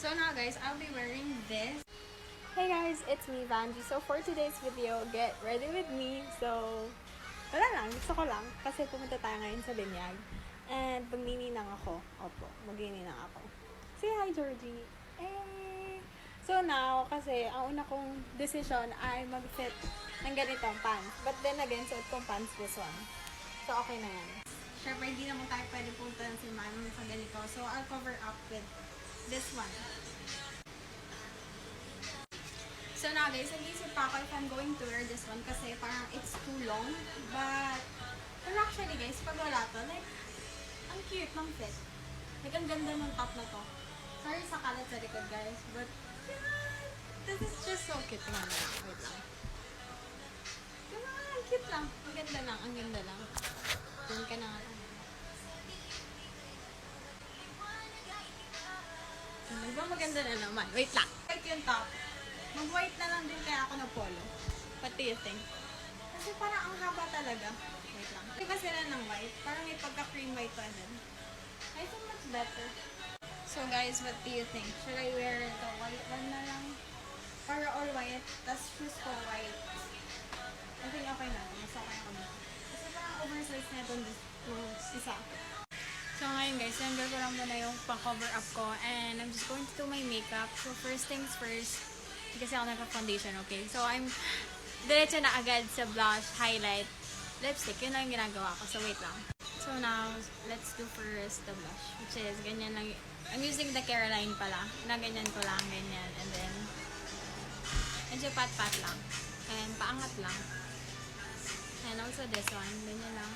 So now guys, I'll be wearing this. Hey guys, it's me, Vanji. So for today's video, get ready with me. So, wala lang, gusto ko lang. Kasi pumunta tayo ngayon sa Binyag. And magnininang ako. Opo, magnininang ako. Say hi, Georgie. Eh. So now, kasi ang una kong decision ay mag-fit ng ganitong pants. But then again, suot kong pants this one. So okay na yan. Siyempre, hindi naman tayo pwede punta ng simbahan sa ganito. So I'll cover up with this one. So now guys, nag-isip pa ako if I'm going to wear this one kasi parang it's too long. But actually guys, pag wala to, like, ang cute ng fit. Like, ang ganda ng top na to. Sorry sa kalat sa likod guys, but this is just so cute. Tingnan mo lang, wait lang. Tingnan mo lang, cute lang. Ang ganda lang, ang ganda lang. Doon ka na nga lang. Diba maganda na naman? Wait lang. Like yung top. Mag-white na lang din kaya ako na polo. What do you think? Kasi parang ang haba talaga. Wait lang. Diba sila ng white? Parang may pagka-cream white pa din. I think much better. So guys, what do you think? Should I wear the white one na lang? Para all white, tas shoes ko white. I think okay na. Mas okay ako na. Kasi parang oversize na itong isa. So ngayon guys, nandun ko lang muna yung pang-cover up ko. And I'm just going to do my makeup. So first things first, kasi ako nagka-foundation, okay? So I'm diretso na agad sa blush, highlight, lipstick. Yun lang yung ginagawa ko. So wait lang. So now, let's do first the blush. Which is, ganyan lang. I'm using the Caroline pala. Na ganyan ko lang, ganyan. And then, medyo pat-pat lang. And paangat lang. And also this one, ganyan lang.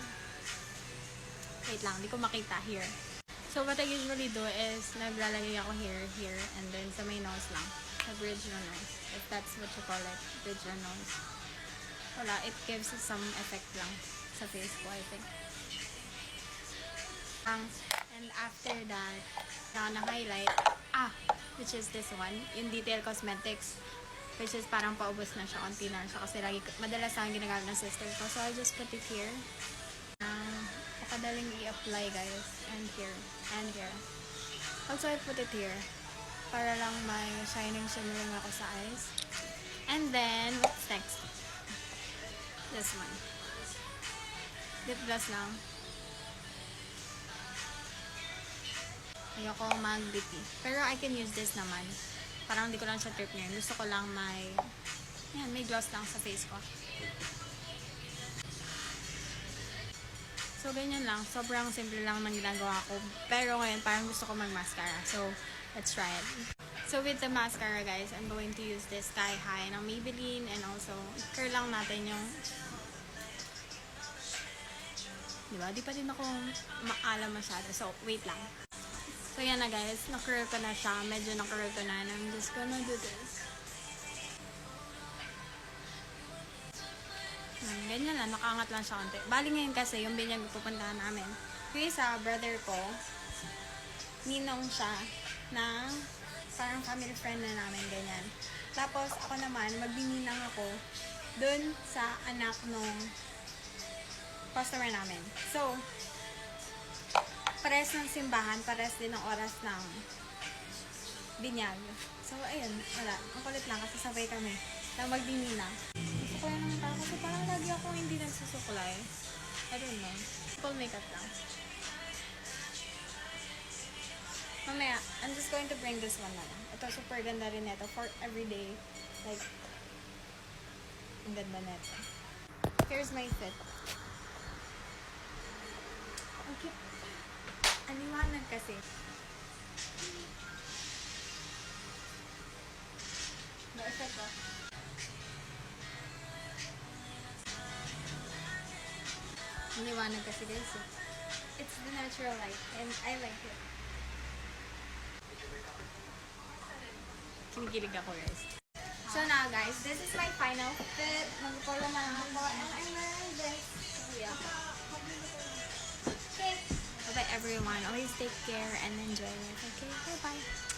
Wait lang, hindi ko makita here. So what I usually do is, naglalagay ako here, and then sa may nose lang. Sa bridge na nose. If that's what you call it, bridge na nose. Wala, it gives some effect lang sa face ko, I think. And after that, na-highlight, which is this one, yung Detail Cosmetics, which is parang paubos na siya, konti na siya, kasi lagi, madalas sa akin ginagamit ng sister ko. So I just put it here. Pakadaling i-apply guys, and here, and here. Also I put it here, para lang may shining ako sa eyes. And then, what's next? This one. Lip gloss lang. Ayoko mag-lippy. Pero I can use this naman. Parang hindi ko lang siya trip ngayon. Gusto ko lang may gloss lang sa face ko. So, ganyan lang. Sobrang simple lang ng ginagawa ko. Pero ngayon, parang gusto ko mag-mascara. So, let's try it. So, with the mascara, guys, I'm going to use this Sky High ng Maybelline. And also, curl lang natin yung... Diba? Di pa din ako maalam masyado. So, wait lang. So, yan na, guys. Na-curl ko na siya. Medyo na-curl ko na. And I'm just gonna do this. Ganyan lang, nakaangat lang siya konti. Bali ngayon kasi, yung binyag pupuntahan namin. Yung isa, brother ko, ninong siya na parang family friend na namin, ganyan. Tapos, ako naman, magbininang ako dun sa anak nung customer namin. So, pares ng simbahan, pares din ng oras ng binyag. So, ayun, wala. Ang kulit lang kasi sabay kami na magbininang. Kaya naman tayo kasi parang lagi ako hindi nagsusukulay. I don't know. Full makeup lang. Mamaya, I'm just going to bring this one na lang. Ito, super ganda rin ito for everyday. Like, ang ganda nito. Here's my fit. Ang cute. Ang liwanag kasi. Na-effect ko. Liwanag kasi guys. It's the natural light and I like it. Kinikilig ako guys. So now guys, this is my final fit. Mag-polo na lang ako and I'm wearing this. So yeah. Okay. Bye-bye everyone. Always take care and enjoy life. Okay? Bye-bye.